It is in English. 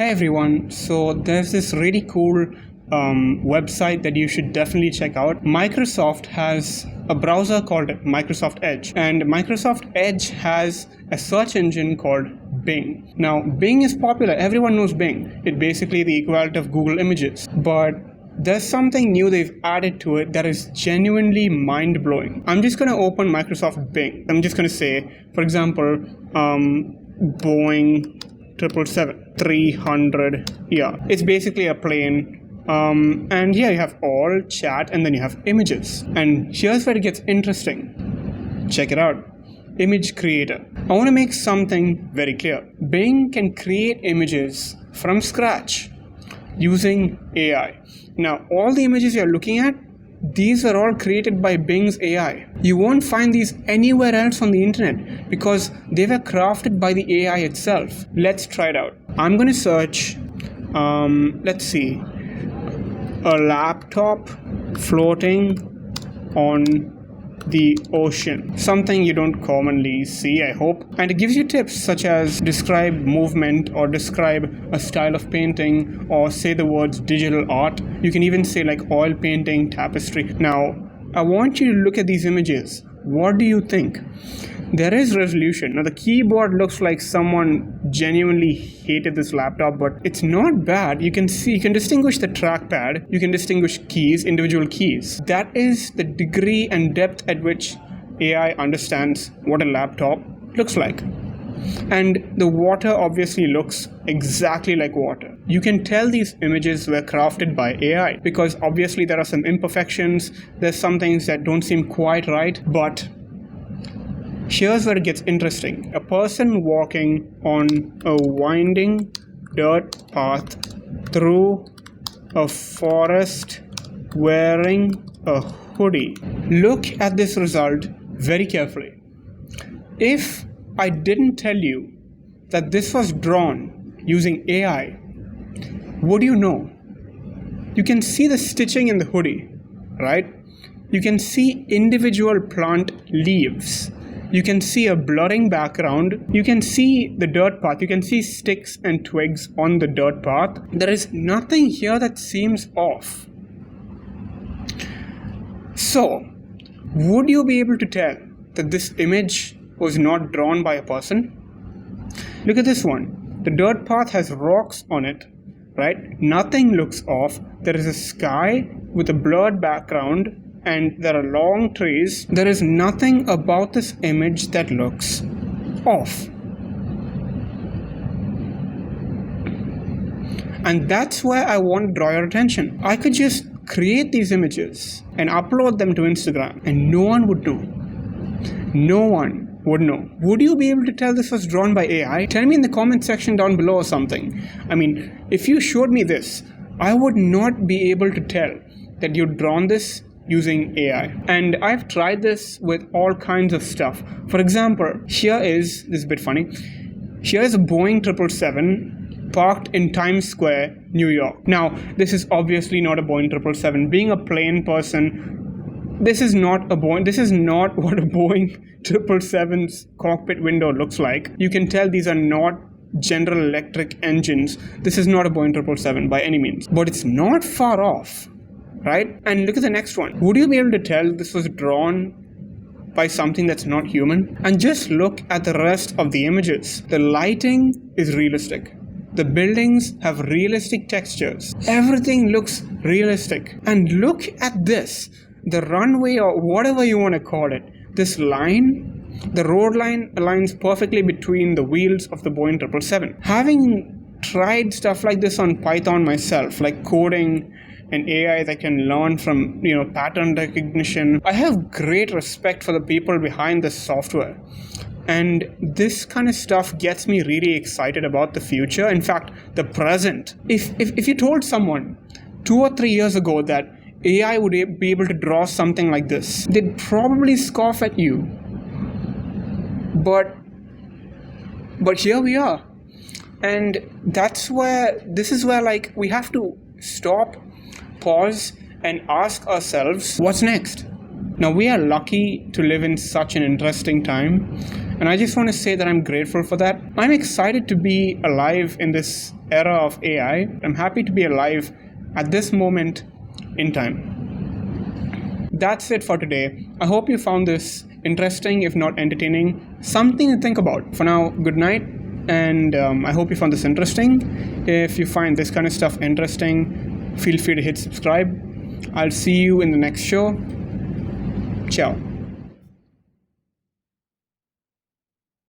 Hey everyone, so there's this really cool website that you should definitely check out. Microsoft has a browser called Microsoft Edge, and Microsoft Edge has a search engine called Bing. Now, Bing is popular. Everyone knows Bing. It's basically the equivalent of Google Images. But there's something new they've added to it that is genuinely mind-blowing. I'm just going to open Microsoft Bing. I'm just going to say, for example, Boeing 777-300. Yeah, it's basically a plane. And here you have all chat, and then you have images. And here's where it gets interesting. Check it out. Image creator. I want to make something very clear. Bing can create images from scratch using AI. Now, all the images you're looking at, these are all created by Bing's AI. You won't find these anywhere else on the internet because they were crafted by the AI itself. Let's try it out. I'm going to search, let's see, a laptop floating on the ocean. Something you don't commonly see, I hope. And it gives you tips such as describe movement or describe a style of painting or say the words digital art. You can even say like oil painting, tapestry. Now, I want you to look at these images. What do you think? There is resolution. Now, the keyboard looks like someone genuinely hated this laptop, but it's not bad. You can see, you can distinguish the trackpad. You can distinguish keys, individual keys. That is the degree and depth at which AI understands what a laptop looks like. And the water obviously looks exactly like water. You can tell these images were crafted by AI because obviously there are some imperfections. There's some things that don't seem quite right, but here's where it gets interesting. A person walking on a winding dirt path through a forest wearing a hoodie. Look at this result very carefully. If I didn't tell you that this was drawn using AI, would you know? You can see the stitching in the hoodie, right? You can see individual plant leaves. You can see a blurring background. You can see the dirt path. You can see sticks and twigs on the dirt path. There is nothing here that seems off. So, would you be able to tell that this image was not drawn by a person? Look at this one. The dirt path has rocks on it, right? Nothing looks off. There is a sky with a blurred background, and there are long trees. There is nothing about this image that looks off. And that's where I want to draw your attention. I could just create these images and upload them to Instagram, and no one would know. No one would know. Would you be able to tell this was drawn by AI? Tell me in the comment section down below or something. I mean, if you showed me this, I would not be able to tell that you'd drawn this using AI. And I've tried this with all kinds of stuff. For example, this is a bit funny. Here is a Boeing 777 parked in Times Square, New York. Now, this is obviously not a Boeing 777. Being a plane person, this is not what a Boeing 777's cockpit window looks like. You can tell these are not General Electric engines. This is not a Boeing 777 by any means. But it's not far off, right? And look at the next one. Would you be able to tell this was drawn by something that's not human? And just look at the rest of the images. The lighting is realistic. The buildings have realistic textures. Everything looks realistic. And look at this. The runway, or whatever you want to call it, this line, the road line aligns perfectly between the wheels of the Boeing 777. Having tried stuff like this on Python myself, like coding an AI that can learn from, pattern recognition, I have great respect for the people behind this software. And this kind of stuff gets me really excited about the future. In fact, the present. If you told someone 2 or 3 years ago that AI would be able to draw something like this, they'd probably scoff at you. But here we are. And this is where like we have to stop, pause, and ask ourselves, what's next? Now, we are lucky to live in such an interesting time. And I just want to say that I'm grateful for that. I'm excited to be alive in this era of AI. I'm happy to be alive at this moment in time. That's it for today. I hope you found this interesting, if not entertaining, something to think about. For now, good night, and I hope you found this interesting. If you find this kind of stuff interesting, feel free to hit subscribe. I'll see you in the next show. Ciao.